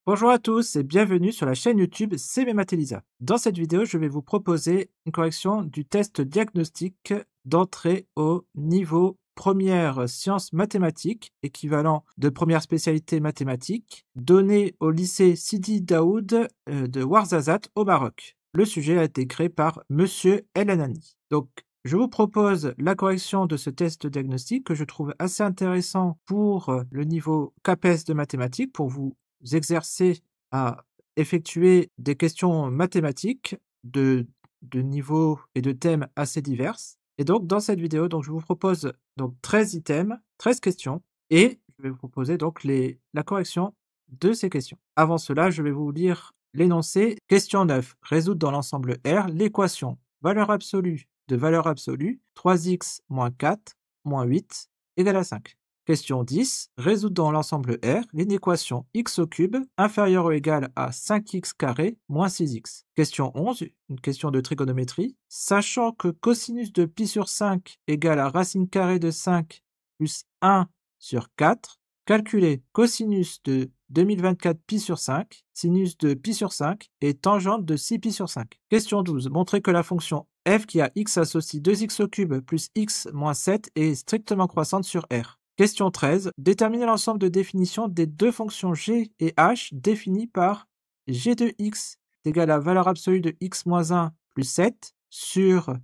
Bonjour à tous et bienvenue sur la chaîne YouTube C'est Mathéliza. Dans cette vidéo, je vais vous proposer une correction du test diagnostic d'entrée au niveau première sciences mathématiques, équivalent de première spécialité mathématiques, donné au lycée Sidi Daoud de Ouarzazate au Maroc. Le sujet a été créé par Monsieur El Anani. Donc, je vous propose la correction de ce test diagnostic que je trouve assez intéressant pour le niveau CAPES de mathématiques, pour vous exercer à effectuer des questions mathématiques de niveau et de thèmes assez divers. Et donc, dans cette vidéo, je vous propose 13 items, 13 questions, et je vais vous proposer la correction de ces questions. Avant cela, je vais vous lire l'énoncé. Question 9. Résoudre dans l'ensemble R l'équation valeur absolue de valeur absolue 3x moins 4 moins 8 égale à 5. Question 10. Résoudre dans l'ensemble R l'inéquation x au cube inférieure ou égale à 5x carré moins 6x. Question 11. Une question de trigonométrie. Sachant que cosinus de pi sur 5 égale à racine carrée de 5 plus 1 sur 4, calculez cosinus de 2024 pi sur 5, sinus de pi sur 5 et tangente de 6 pi sur 5. Question 12. Montrez que la fonction f qui a x associe 2x au cube plus x moins 7 est strictement croissante sur R. Question 13. Déterminez l'ensemble de définitions des deux fonctions g et h définies par g de x est égal à valeur absolue de x moins 1 plus 7 sur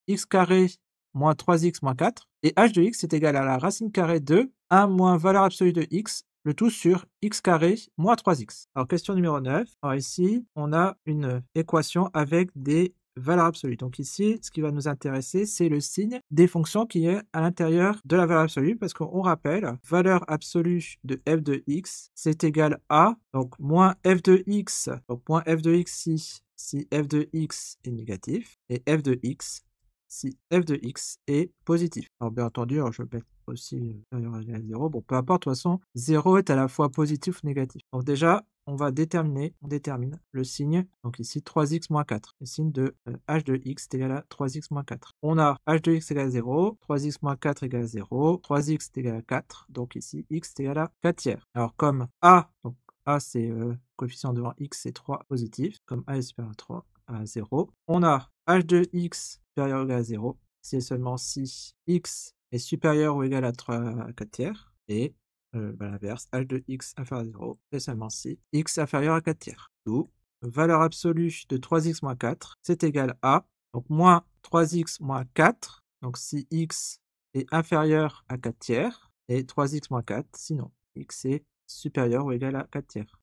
x carré moins 3x moins 4 et h de x est égal à la racine carrée de 1 moins valeur absolue de x, le tout sur x carré moins 3x. Alors question numéro 9. Alors ici, on a une équation avec des valeur absolue. Donc ici, ce qui va nous intéresser, c'est le signe des fonctions qui est à l'intérieur de la valeur absolue, parce qu'on rappelle, valeur absolue de f de x, c'est égal à, donc moins f de x, donc moins f de x si f de x est négatif, et f de x si f de x est positif. Alors bien entendu, je vais mettre aussi inférieur ou égal à 0. Bon, peu importe, de toute façon, 0 est à la fois positif ou négatif. Donc déjà, on détermine le signe, donc ici 3x moins 4, le signe de h de x est égal à 3x moins 4. On a h de x égale à 0, 3x moins 4 égale à 0, 3x est égal à 4, donc ici x est égal à 4 tiers. Alors comme a, donc a c'est coefficient devant x c'est 3 positif, comme a est supérieur à 3 à 0, on a h de x supérieur ou égal à 0, c'est seulement si x est supérieur ou égal à 3 à 4 tiers, et l'inverse, h de x inférieur à 0, c'est seulement si x inférieur à 4 tiers. D'où valeur absolue de 3x moins 4, c'est égal à, donc moins 3x moins 4, donc si x est inférieur à 4 tiers, et 3x moins 4, sinon x est supérieur ou égal à 4 tiers.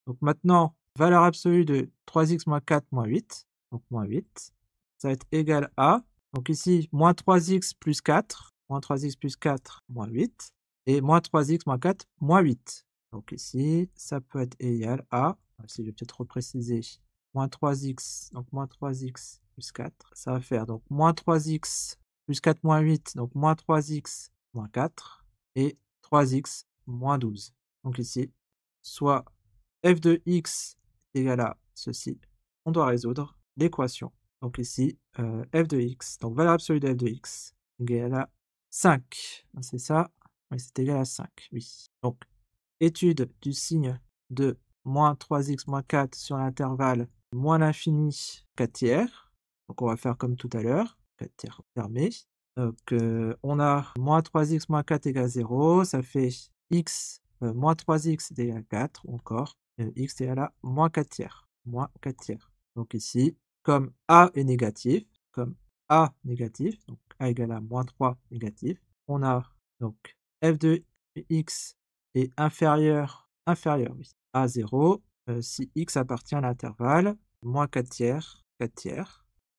Donc maintenant, valeur absolue de 3x moins 4 moins 8, donc moins 8, ça va être égal à, donc ici, moins 3x plus 4, moins 3x plus 4, moins 8, et moins 3x moins 4, moins 8. Donc ici, ça peut être égal à, si je vais peut-être repréciser, moins 3x, donc moins 3x plus 4, ça va faire donc moins 3x plus 4 moins 8, donc moins 3x moins 4, et 3x moins 12. Donc ici, soit f de x est égal à ceci, on doit résoudre l'équation. Donc ici, f de x, donc valeur absolue de f de x, égale à 5. C'est ça, oui, c'est égal à 5, oui. Donc, étude du signe de moins 3x moins 4 sur l'intervalle moins l'infini 4 tiers. Donc on va faire comme tout à l'heure, 4 tiers fermé. Donc on a moins 3x moins 4 égale à 0, ça fait x moins 3x est égal à 4, ou encore x est égal à moins 4 tiers. Moins 4 tiers. Donc ici, comme a est négatif, donc a égale à moins 3 négatif, on a donc f de x est inférieur oui, à 0 si x appartient à l'intervalle moins 4 tiers,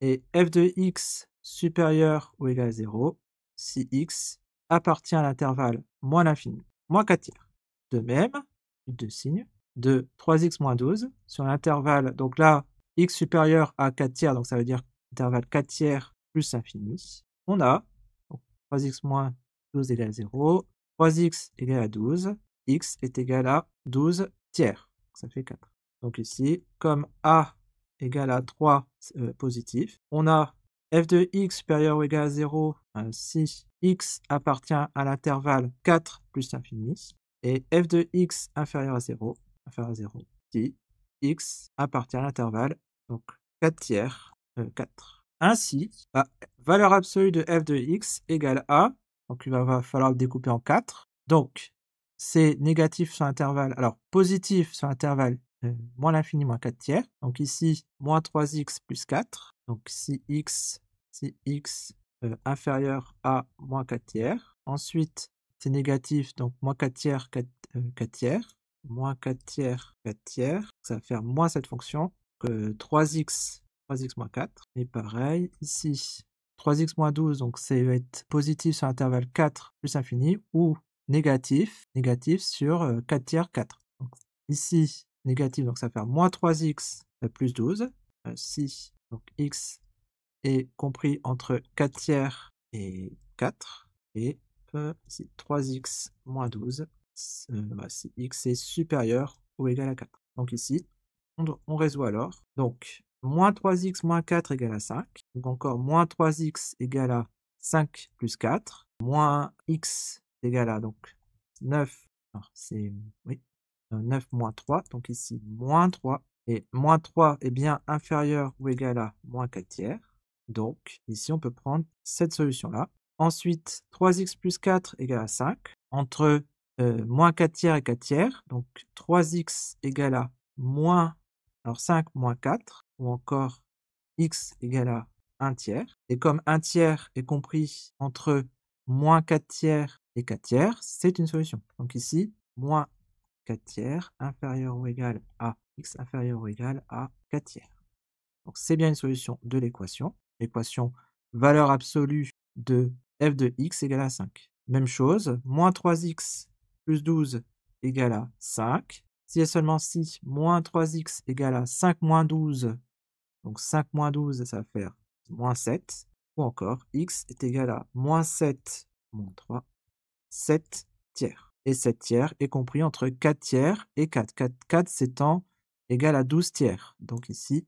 et f de x supérieur ou égal à 0 si x appartient à l'intervalle moins l'infini, moins 4 tiers. De même, deux signes, de 3x moins 12 sur l'intervalle, donc là, x supérieur à 4 tiers, donc ça veut dire intervalle 4 tiers plus infini, on a donc, 3x moins 12 égale à 0, 3x égale à 12, x est égal à 12 tiers, donc ça fait 4. Donc ici, comme a égale à 3 positif, on a f de x supérieur ou égal à 0 si x appartient à l'intervalle 4 plus infini, et f de x inférieur à 0 inférieur à 0, si x appartient à l'intervalle, donc 4 tiers, 4. Ainsi, la valeur absolue de f de x égale a, donc il va falloir le découper en 4. Donc, c'est négatif sur l'intervalle, alors positif sur l'intervalle, moins l'infini moins 4 tiers. Donc ici, moins 3x plus 4. Donc si x inférieur à moins 4 tiers. Ensuite, c'est négatif, donc moins 4 tiers, 4 tiers. Moins 4 tiers, 4 tiers. Ça va faire moins cette fonction que 3x moins 4. Et pareil, ici, 3x moins 12, donc ça va être positif sur l'intervalle 4 plus infini, ou négatif sur 4 tiers 4. Donc, ici, négatif, donc ça va faire moins 3x plus 12. Si donc x est compris entre 4 tiers et 4, et ici 3x moins 12, si x est supérieur ou égal à 4. Donc ici, on résout alors. Donc, moins 3x moins 4 égale à 5. Donc encore moins 3x égale à 5 plus 4. Moins x égale à donc 9. Alors, c'est 9 moins 3. Donc ici, moins 3. Et moins 3 est bien inférieur ou égal à moins 4 tiers. Donc ici, on peut prendre cette solution-là. Ensuite, 3x plus 4 égale à 5. Entre moins 4 tiers et 4 tiers. Donc 3x égale à moins, alors 5 moins 4, ou encore x égale à 1 tiers. Et comme 1 tiers est compris entre moins 4 tiers et 4 tiers, c'est une solution. Donc ici, moins 4 tiers inférieur ou égal à x inférieur ou égal à 4 tiers. Donc c'est bien une solution de l'équation. L'équation valeur absolue de f de x égale à 5. Même chose, moins 3x plus 12 égale à 5. Si et seulement si moins 3x égale à 5 moins 12, donc 5 moins 12, ça va faire moins 7. Ou encore, x est égal à moins 7 moins 3, 7 tiers. Et 7 tiers est compris entre 4 tiers et 4. 4 s'étant égal à 12 tiers. Donc ici,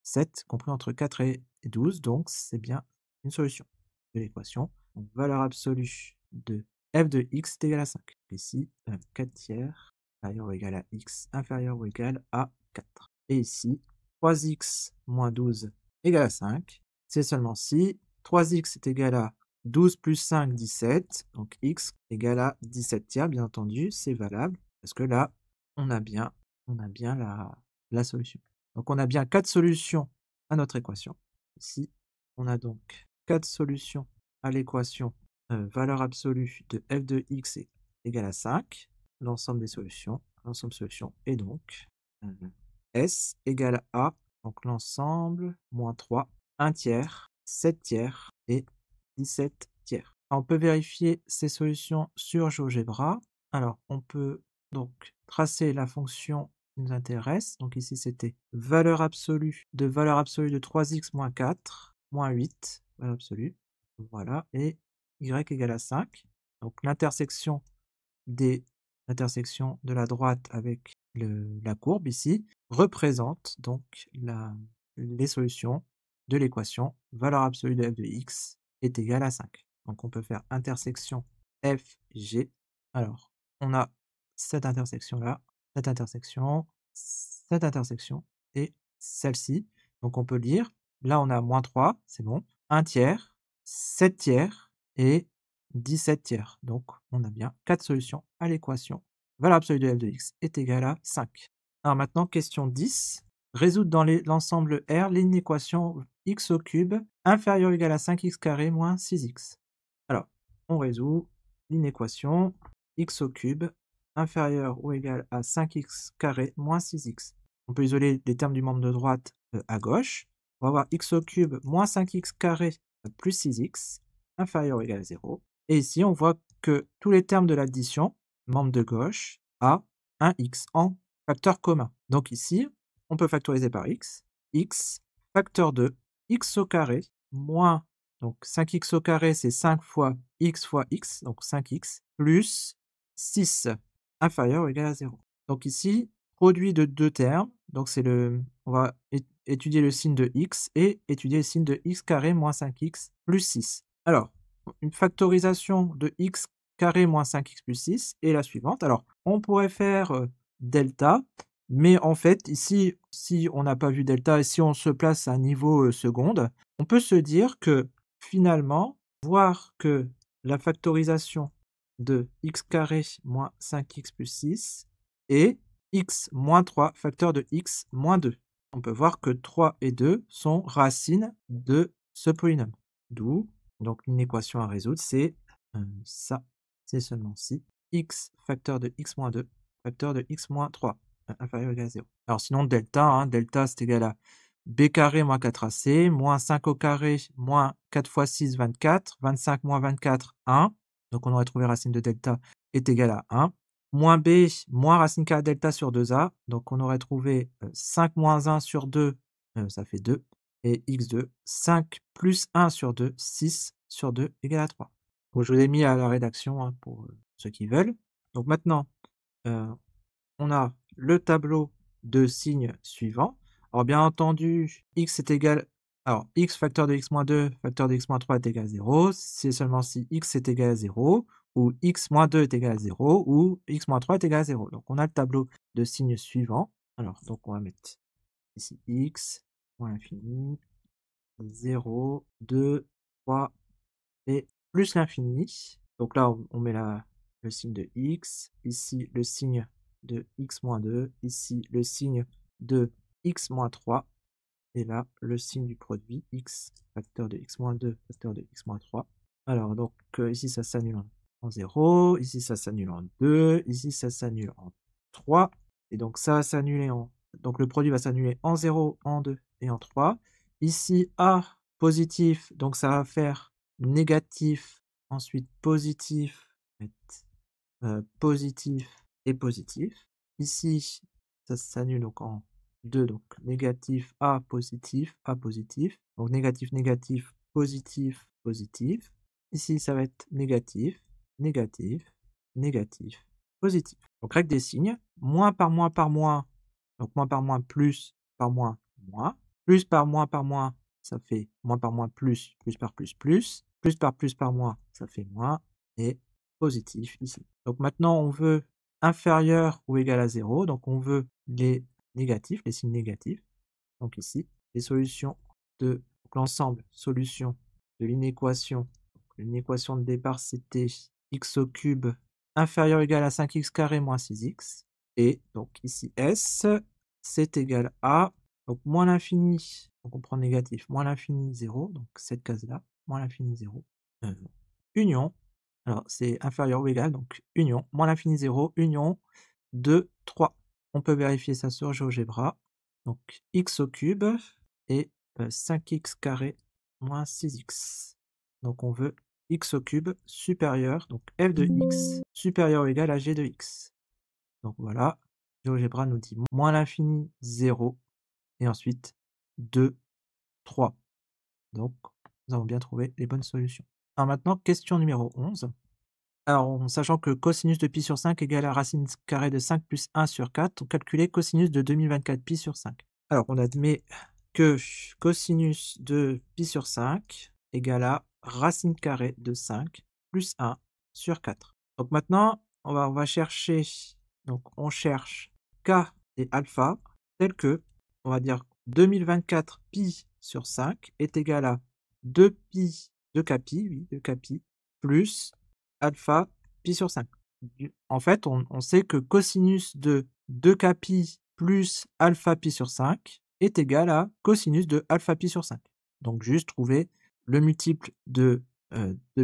7 compris entre 4 et 12, donc c'est bien une solution de l'équation. Donc valeur absolue de f de x est égal à 5. Ici, 4 tiers inférieur ou égal à x inférieur ou égal à 4. Et ici, 3x moins 12 égale à 5. C'est seulement si 3x est égal à 12 plus 5, 17. Donc x égale à 17 tiers, bien entendu, c'est valable. Parce que là, on a bien la solution. Donc on a bien 4 solutions à notre équation. Ici, on a donc 4 solutions à l'équation valeur absolue de f de x est égal à 5. L'ensemble des solutions, est donc S égale à, donc l'ensemble, moins 3, 1 tiers, 7 tiers et 17 tiers. On peut vérifier ces solutions sur GeoGebra. Alors, on peut donc tracer la fonction qui nous intéresse. Donc ici, c'était valeur absolue de 3x moins 4, moins 8, valeur absolue. Voilà, et y égale à 5. Donc l'intersection de la droite avec la courbe ici représente donc les solutions de l'équation valeur absolue de f de x est égale à 5. Donc on peut faire intersection FG. Alors, on a cette intersection-là, cette intersection et celle-ci. Donc on peut lire, là on a moins 3, c'est bon, 1 tiers, 7 tiers et 17 tiers. Donc on a bien 4 solutions à l'équation valeur absolue de f de x est égale à 5. Alors maintenant, question 10. Résoudre dans l'ensemble R l'inéquation x au cube inférieur ou égal à 5x carré moins 6x. Alors, on résout l'inéquation x au cube inférieur ou égal à 5x carré moins 6x. On peut isoler les termes du membre de droite à gauche. On va avoir x au cube moins 5x carré plus 6x inférieur ou égal à 0. Et ici, on voit que tous les termes de l'addition, membre de gauche, a un x en facteur commun. Donc ici, on peut factoriser par x. X facteur de x au carré moins, donc 5x au carré, c'est 5 fois x, donc 5x, plus 6 inférieur ou égal à 0. Donc ici, produit de deux termes, donc on va étudier le signe de x et étudier le signe de x carré moins 5x plus 6. Alors, une factorisation de x carré moins 5x plus 6 est la suivante. Alors, on pourrait faire delta. Mais en fait, ici, si on n'a pas vu delta et si on se place à un niveau seconde, on peut se dire que finalement, voir que la factorisation de x carré moins 5x plus 6 est x moins 3 facteur de x moins 2. On peut voir que 3 et 2 sont racines de ce polynôme. D'où, donc une équation à résoudre, c'est ça, c'est seulement si x facteur de x moins 2 facteur de x moins 3 inférieur ou égal à 0. Alors sinon, delta, delta c'est égal à b carré moins 4ac, moins 5 au carré, moins 4 fois 6, 24, 25 moins 24, 1. Donc on aurait trouvé racine de delta est égal à 1. Moins b, moins racine carrée de delta sur 2a. Donc on aurait trouvé 5 moins 1 sur 2, ça fait 2. Et x2, 5 plus 1 sur 2, 6 sur 2 égale à 3. Donc je vous l'ai mis à la rédaction pour ceux qui veulent. Donc maintenant, on a le tableau de signes suivants. Alors bien entendu, x est égal... Alors, x facteur de x moins 2 facteur de x moins 3 est égal à 0. C'est seulement si x est égal à 0, ou x moins 2 est égal à 0, ou x moins 3 est égal à 0. Donc on a le tableau de signes suivants. Alors, donc on va mettre ici x, moins l'infini, 0, 2, 3, et plus l'infini. Donc là, on met le signe de x, ici le signe de x moins 2, ici le signe de x moins 3, et là le signe du produit x facteur de x moins 2 facteur de x moins 3. Alors donc ici ça s'annule en 0, ici ça s'annule en 2, ici ça s'annule en 3, et donc ça va s'annuler en... Donc le produit va s'annuler en 0, en 2 et en 3. Ici a positif, donc ça va faire négatif, ensuite positif, positif et positif. Ici, ça s'annule donc en 2, donc négatif, A, positif, donc négatif, négatif, positif, positif. Ici, ça va être négatif, négatif, négatif, positif. Donc règle des signes, moins par moins, donc moins par moins, plus par moins, plus par moins, ça fait moins par moins, plus par plus par moins, ça fait moins, et positif ici. Donc maintenant, on veut inférieur ou égal à 0, donc on veut les négatifs, les signes négatifs. Donc ici, les solutions de l'ensemble solution de l'inéquation. Une équation de départ, c'était x au cube inférieur ou égal à 5x carré moins 6x. Et donc ici, S, c'est égal à, donc moins l'infini, donc on prend négatif, moins l'infini 0, donc cette case-là, moins l'infini 0, union, alors c'est inférieur ou égal, donc union, moins l'infini 0, union 2, 3. On peut vérifier ça sur GeoGebra. Donc x au cube et 5x carré moins 6x. Donc on veut x au cube supérieur, donc f de x supérieur ou égal à g de x. Donc voilà, GeoGebra nous dit moins l'infini 0 et ensuite 2, 3. Donc nous avons bien trouvé les bonnes solutions. Alors maintenant, question numéro 11. Alors, en sachant que cosinus de pi sur 5 égale à racine carrée de 5 plus 1 sur 4, on calculait cosinus de 2024 pi sur 5. Alors, on admet que cosinus de pi sur 5 égale à racine carrée de 5 plus 1 sur 4. Donc maintenant, on va chercher, donc on cherche k et alpha, tel que, on va dire 2024 pi sur 5 est égal à 2 pi, 2k pi, oui, 2k pi, plus alpha pi sur 5. En fait, on sait que cosinus de 2k pi plus alpha pi sur 5 est égal à cosinus de alpha pi sur 5. Donc juste trouver le multiple de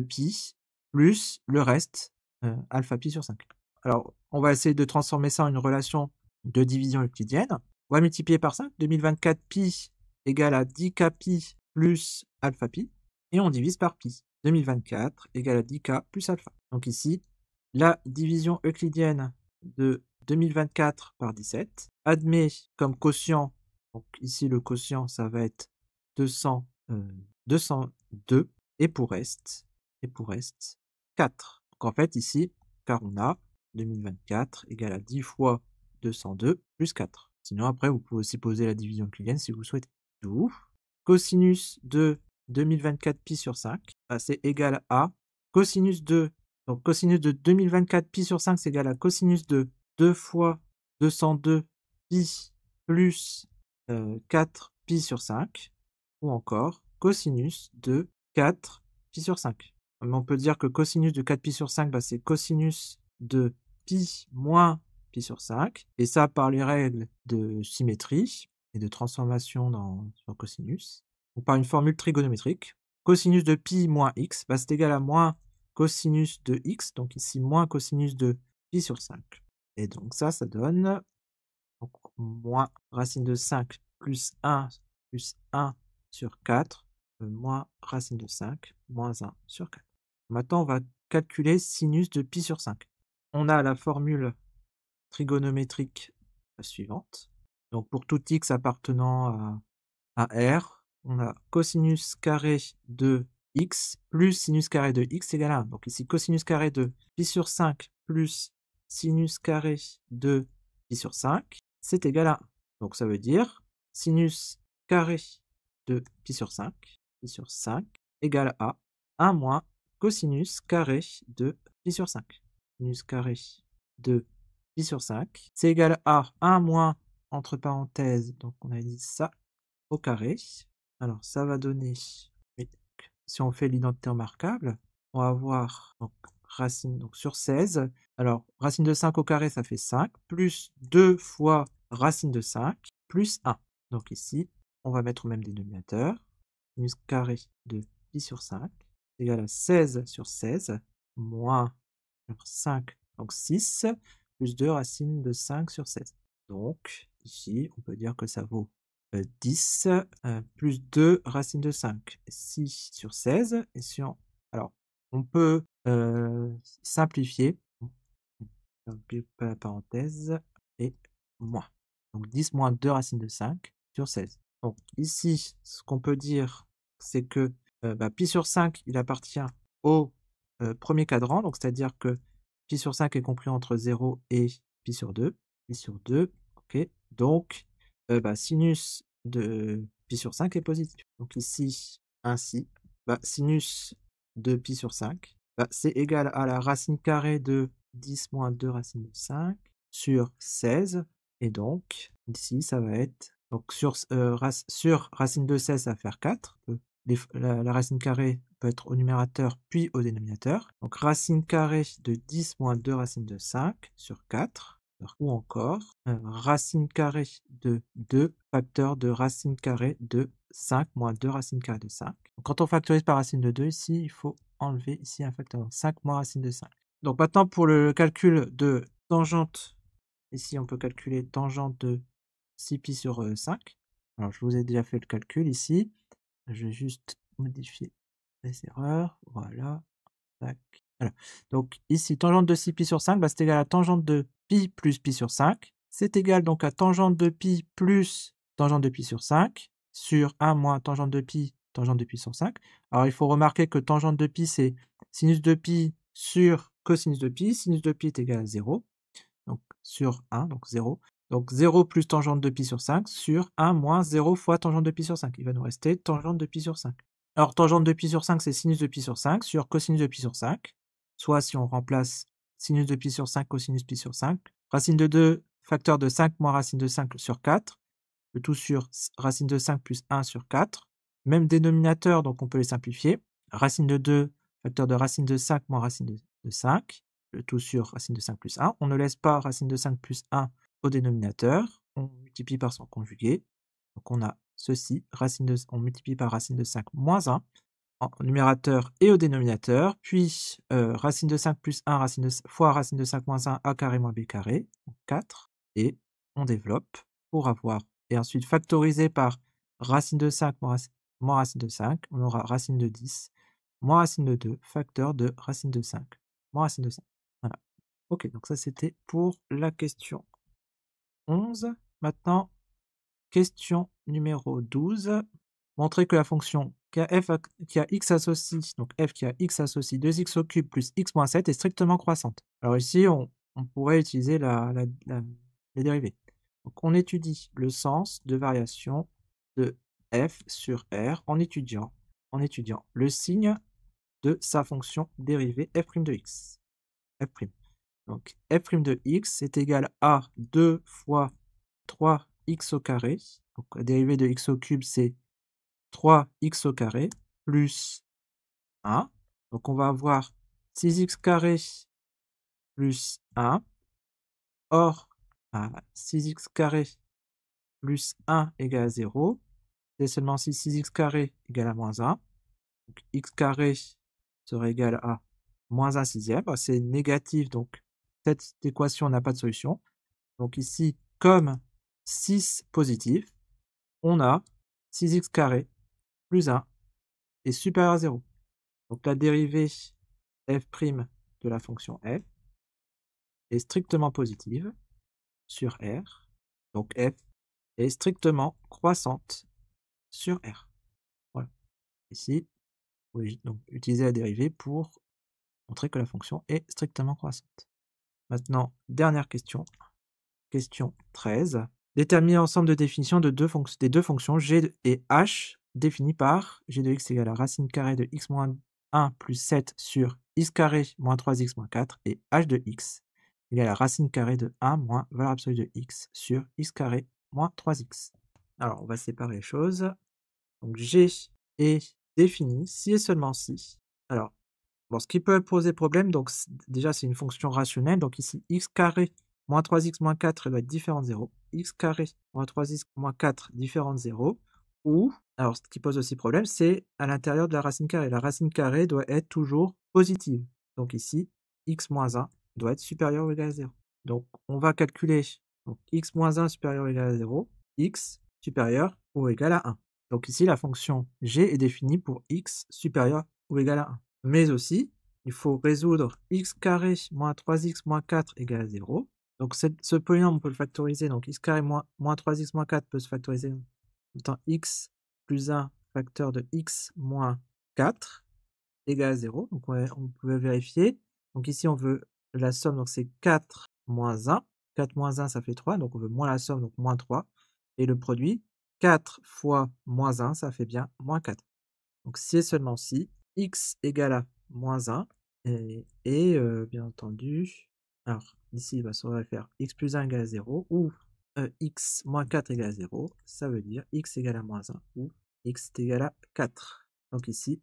pi plus le reste, alpha pi sur 5. Alors, on va essayer de transformer ça en une relation de division euclidienne. On va multiplier par 5, 2024 pi égale à 10k pi plus alpha pi, et on divise par pi. 2024 égale à 10k plus alpha. Donc ici, la division euclidienne de 2024 par 17 admet comme quotient, donc ici le quotient ça va être 202, et pour reste 4. Donc en fait ici, car on a 2024 égale à 10 fois 202 plus 4. Sinon après vous pouvez aussi poser la division euclidienne si vous souhaitez. D'où cosinus de 2024 pi sur 5, c'est égal à cosinus de, donc cosinus de 2024 pi sur 5 c'est égal à cosinus de 2 fois 202 pi plus 4 pi sur 5, ou encore cosinus de 4 pi sur 5. Mais on peut dire que cosinus de 4 pi sur 5, bah, c'est cosinus de pi moins pi sur 5, et ça par les règles de symétrie et de transformation sur cosinus, ou par une formule trigonométrique. Cosinus de pi moins x, bah, c'est égal à moins cosinus de x, donc ici moins cosinus de pi sur 5. Et donc ça donne donc, moins racine de 5 plus 1 sur 4, moins racine de 5 moins 1 sur 4. Maintenant, on va calculer sinus de pi sur 5. On a la formule trigonométrique suivante. Donc pour tout x appartenant à R, on a cosinus carré de x plus sinus carré de x égale 1. Donc ici, cosinus carré de pi sur 5 plus sinus carré de pi sur 5, c'est égal à 1. Donc ça veut dire sinus carré de pi sur 5 égale à 1 moins cosinus carré de pi sur 5. Sinus carré de pi sur 5, c'est égal à 1 moins, entre parenthèses, donc on a dit ça, au carré. Alors ça va donner, si on fait l'identité remarquable, on va avoir donc, racine donc, sur 16. Alors racine de 5 au carré, ça fait 5, plus 2 fois racine de 5, plus 1. Donc ici, on va mettre au même dénominateur. Sinus carré de pi sur 5 égale à 16 sur 16, moins 5, donc 6, plus 2 racine de 5 sur 16. Donc ici, on peut dire que ça vaut 10 plus 2 racine de 5, 6 sur 16. Et si on... Alors, on peut simplifier, la parenthèse, et moins. Donc 10 moins 2 racine de 5 sur 16. Donc ici, ce qu'on peut dire, c'est que pi sur 5, il appartient au premier cadran, donc c'est-à-dire que pi sur 5 est compris entre 0 et pi sur 2. Pi sur 2, ok. Donc, sinus de pi sur 5 est positif. Donc ici, ainsi, sinus de pi sur 5, c'est égal à la racine carrée de 10 moins 2 racine de 5 sur 16. Et donc, ici, ça va être... Donc sur racine de 16, ça va faire 4. La racine carrée peut être au numérateur puis au dénominateur. Donc racine carrée de 10 moins 2 racine de 5 sur 4. Ou encore racine carrée de 2 facteur de racine carrée de 5 moins 2 racine carrée de 5. Donc quand on factorise par racine de 2, ici, il faut enlever ici un facteur. Donc 5 moins racine de 5. Donc maintenant, pour le calcul de tangente, ici, on peut calculer tangente de 6pi sur 5. Alors, je vous ai déjà fait le calcul ici. Je vais juste modifier les erreurs. Voilà. Tac. Voilà. Donc ici, tangente de 6pi sur 5, c'est égal à tangente de pi plus pi sur 5. C'est égal donc à tangente de pi plus tangente de pi sur 5 sur 1 moins tangente de pi sur 5. Alors il faut remarquer que tangente de pi, c'est sinus de pi sur cosinus de pi. Sinus de pi est égal à 0. Donc sur 1, donc 0. Donc 0 plus tangente de pi sur 5 sur 1 moins 0 fois tangente de pi sur 5. Il va nous rester tangente de pi sur 5. Alors tangente de pi sur 5, c'est sinus de pi sur 5 sur cosinus de pi sur 5. Soit si on remplace sinus de pi sur 5, cosinus pi sur 5. Racine de 2, facteur de 5 moins racine de 5 sur 4. Le tout sur racine de 5 plus 1 sur 4. Même dénominateur, donc on peut les simplifier. Racine de 2, facteur de racine de 5 moins racine de 5. Le tout sur racine de 5 plus 1. On ne laisse pas racine de 5 plus 1 au dénominateur. On multiplie par son conjugué. Donc on a ceci, on multiplie par racine de 5 moins 1 en numérateur et au dénominateur, puis racine de 5 plus 1 fois racine de 5 moins 1, a carré moins b carré, donc 4, et on développe pour avoir, et ensuite factoriser par racine de 5 moins racine de 5, on aura racine de 10 moins racine de 2, facteur de racine de 5 moins racine de 5. Voilà. Ok, donc ça c'était pour la question 11. Maintenant, question numéro 12. Montrer que la fonction qui a x associe, donc f qui a x associe 2x au cube plus x moins 7 est strictement croissante. Alors ici, on pourrait utiliser les dérivés. Donc on étudie le sens de variation de f sur r en étudiant le signe de sa fonction dérivée f' de x. F'. Donc f' de x est égal à 2 fois 3x au carré. Donc la dérivée de x au cube, c'est 3x au carré plus 1. Donc on va avoir 6x carré plus 1. Or, 6x carré plus 1 égale à 0. C'est seulement si 6x carré égale à moins 1. Donc x carré serait égal à moins 1 sixième. C'est négatif, donc cette équation n'a pas de solution. Donc ici, comme 6 positif, on a 6x carré plus 1 est supérieur à 0. Donc la dérivée f' de la fonction f est strictement positive sur R. Donc f est strictement croissante sur R. Voilà. Ici, oui, donc utiliser la dérivée pour montrer que la fonction est strictement croissante. Maintenant, dernière question. Question 13. Déterminer l'ensemble de définition de des deux fonctions g et h définies par g de x égale à racine carrée de x moins 1 plus 7 sur x carré moins 3x moins 4 et h de x égale à racine carrée de 1 moins valeur absolue de x sur x carré moins 3x. Alors, on va séparer les choses. Donc, g est défini si et seulement si. Alors, bon, ce qui peut poser problème, donc déjà c'est une fonction rationnelle, donc ici x carré moins 3x moins 4 doit être différent de 0, x carré moins 3x moins 4 différent de 0, ou, alors ce qui pose aussi problème, c'est à l'intérieur de la racine carrée. La racine carrée doit être toujours positive. Donc ici, x moins 1 doit être supérieur ou égal à 0. Donc on va calculer donc, x moins 1 supérieur ou égal à 0, x supérieur ou égal à 1. Donc ici, la fonction g est définie pour x supérieur ou égal à 1. Mais aussi, il faut résoudre x carré moins 3x moins 4 égale à 0. Donc ce polynôme, on peut le factoriser. Donc x carré moins 3x moins 4 peut se factoriser en étant x plus 1 facteur de x moins 4 égale à 0. Donc on peut vérifier. Donc ici, on veut la somme, donc c'est 4 moins 1. 4 moins 1, ça fait 3. Donc on veut moins la somme, donc moins 3. Et le produit, 4 fois moins 1, ça fait bien moins 4. Donc si et seulement si x égale à moins 1 et bien entendu, alors ici, ça va faire x plus 1 égale à 0 ou x moins 4 égale à 0, ça veut dire x égale à moins 1 ou x est égal à 4. Donc ici,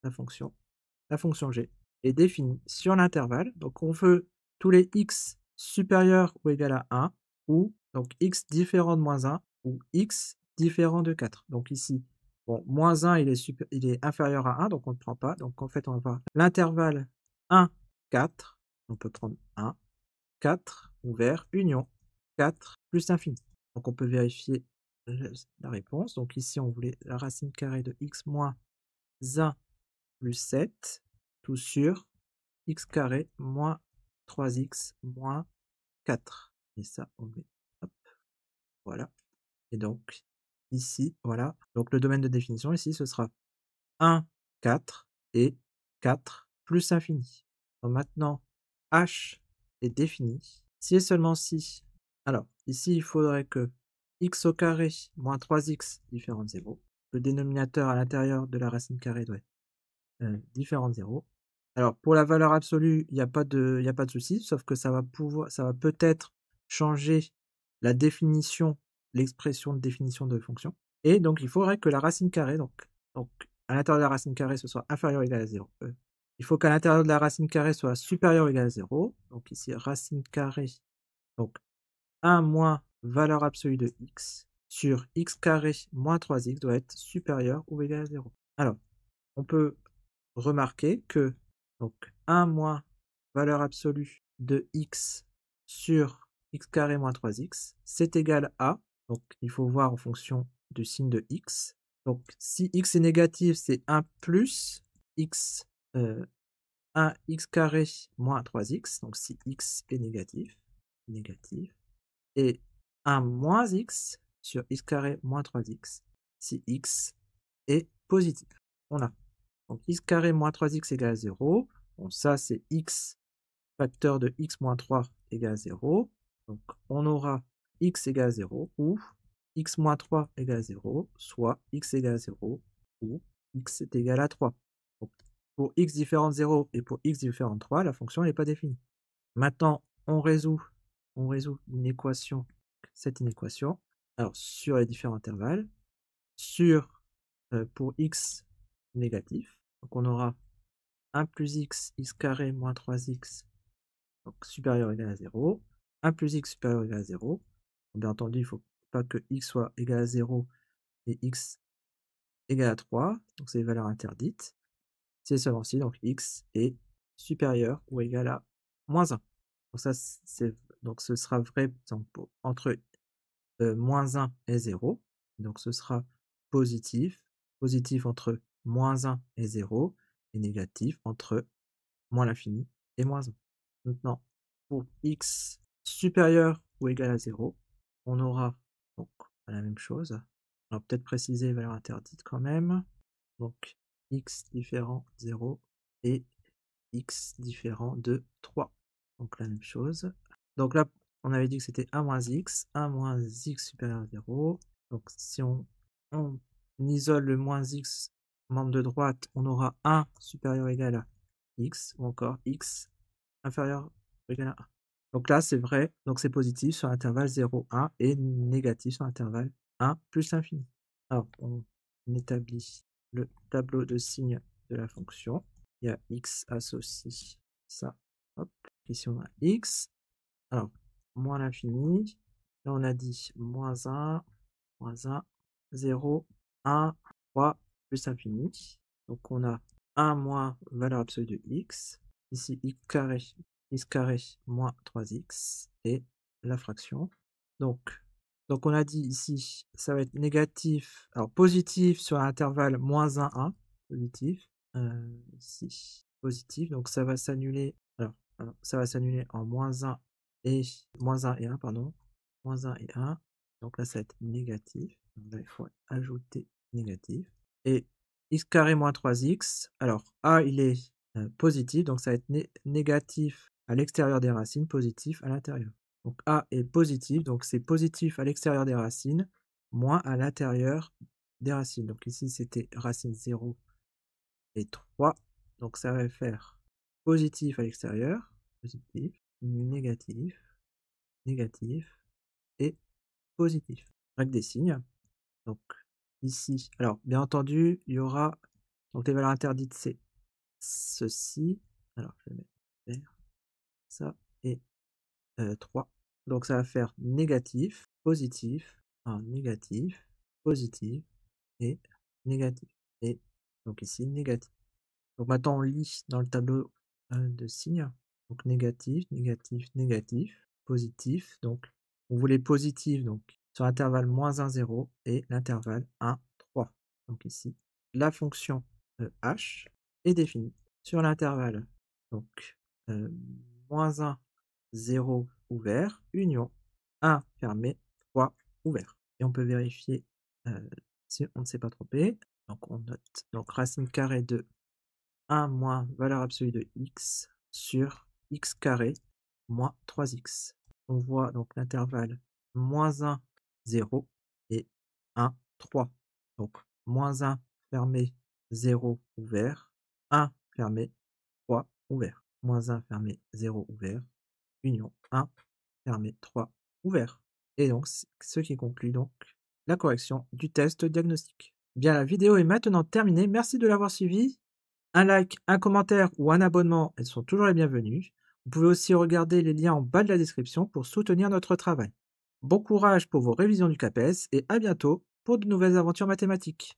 la fonction g est définie sur l'intervalle. Donc on veut tous les x supérieurs ou égal à 1 ou donc x différent de moins 1 ou x différent de 4. Donc ici, bon, moins 1, il est inférieur à 1, donc on ne le prend pas. Donc en fait, on va avoir l'intervalle 1, 4. On peut prendre 1, 4, ouvert, union, 4 plus infini. Donc on peut vérifier la réponse. Donc ici, on voulait la racine carrée de x moins 1 plus 7, tout sur x carré moins 3x moins 4. Et ça, on met, hop, voilà. Et donc, ici, voilà. Donc, le domaine de définition, ici, ce sera 1, 4 et 4 plus infini. Donc, maintenant, h est défini. Si et seulement si. Alors, ici, il faudrait que x au carré moins 3x différent de 0. Le dénominateur à l'intérieur de la racine carrée doit être différent de 0. Alors, pour la valeur absolue, il n'y a pas de souci, sauf que ça va peut-être changer la définition, l'expression de définition de fonction. Et donc, il faudrait que la racine carrée, donc à l'intérieur de la racine carrée, ce soit inférieur ou égal à 0. Il faut qu'à l'intérieur de la racine carrée soit supérieur ou égal à 0. Donc ici, racine carrée, donc 1 moins valeur absolue de x sur x carré moins 3x doit être supérieur ou égal à 0. Alors, on peut remarquer que donc 1 moins valeur absolue de x sur x carré moins 3x, c'est égal à, donc il faut voir en fonction du signe de x. Donc si x est négatif, c'est 1 plus x, 1 x carré moins 3x, donc si x est négatif, et 1 moins x sur x carré moins 3x, si x est positif. On a donc x carré moins 3x égale à 0. Bon, ça, c'est x facteur de x moins 3 égale à 0. Donc, on aura x égale à 0 ou x moins 3 égale à 0, soit x égale à 0 ou x est égal à 3. Donc, pour x différent de 0 et pour x différent de 3, la fonction n'est pas définie. Maintenant, on résout cette inéquation. Alors, sur les différents intervalles, pour x négatif, donc on aura 1 plus x carré moins 3x, donc supérieur ou égal à 0, 1 plus x supérieur ou égal à 0. Bien entendu, il ne faut pas que x soit égal à 0 et x égal à 3, donc c'est les valeurs interdites. C'est seulement si donc x est supérieur ou égal à moins 1. Donc, donc ce sera vrai entre moins 1 et 0. Donc ce sera positif entre moins 1 et 0, et négatif entre moins l'infini et moins 1. Maintenant, pour x supérieur ou égal à 0, on aura donc la même chose. On va peut-être préciser les valeurs interdites quand même. Donc x différent 0 et x différent de 3. Donc la même chose. Donc là, on avait dit que c'était 1 moins x supérieur à 0. Donc si on isole le moins x membre de droite, on aura 1 supérieur ou égal à x, ou encore x inférieur ou égal à 1. Donc là, c'est vrai, donc c'est positif sur l'intervalle 0, 1 et négatif sur l'intervalle 1 plus l'infini. Alors, on établit le tableau de signes de la fonction. Il y a x associe ça. Hop, ici on a x. Alors, moins l'infini. Là, on a dit moins 1, 0, 1, 3, plus infini. Donc, on a 1 moins valeur absolue de x. Ici, x carré moins 3x et la fraction. Donc on a dit ici, ça va être négatif, alors positif sur l'intervalle moins 1, 1, positif, ici, positif, donc ça va s'annuler, alors, ça va s'annuler en moins 1 et 1, pardon, moins 1 et 1, donc là ça va être négatif, donc là il faut ajouter négatif, et x carré moins 3x, alors a il est positif, donc ça va être négatif à l'extérieur des racines, positif à l'intérieur. Donc a est positif, donc c'est positif à l'extérieur des racines, moins à l'intérieur des racines. Donc ici c'était racine 0 et 3, donc ça va faire positif à l'extérieur, positif, négatif, négatif et positif. Règle des signes. Donc ici, alors bien entendu, il y aura, donc les valeurs interdites c'est ceci, alors je vais mettre vert, ça, et 3. Donc ça va faire négatif, positif, négatif, positif et négatif. Et donc ici négatif. Donc maintenant on lit dans le tableau de signes. Donc négatif, négatif, négatif, positif. Donc on voulait positif donc sur l'intervalle moins 1, 0 et l'intervalle 1, 3. Donc ici la fonction h est définie sur l'intervalle donc moins 1, 0 ouvert, union 1 fermé, 3 ouvert. Et on peut vérifier si on ne s'est pas trompé. Donc on note donc racine carrée de 1 moins valeur absolue de x sur x carré moins 3x. On voit donc l'intervalle moins 1, 0 et 1, 3. Donc moins 1 fermé, 0 ouvert, 1 fermé, 3 ouvert. Moins 1 fermé, 0 ouvert, union 1 fermé, 3 ouvert. Et donc, ce qui conclut donc la correction du test diagnostique. Bien, la vidéo est maintenant terminée. Merci de l'avoir suivi. Un like, un commentaire ou un abonnement, elles sont toujours les bienvenues. Vous pouvez aussi regarder les liens en bas de la description pour soutenir notre travail. Bon courage pour vos révisions du CAPES et à bientôt pour de nouvelles aventures mathématiques.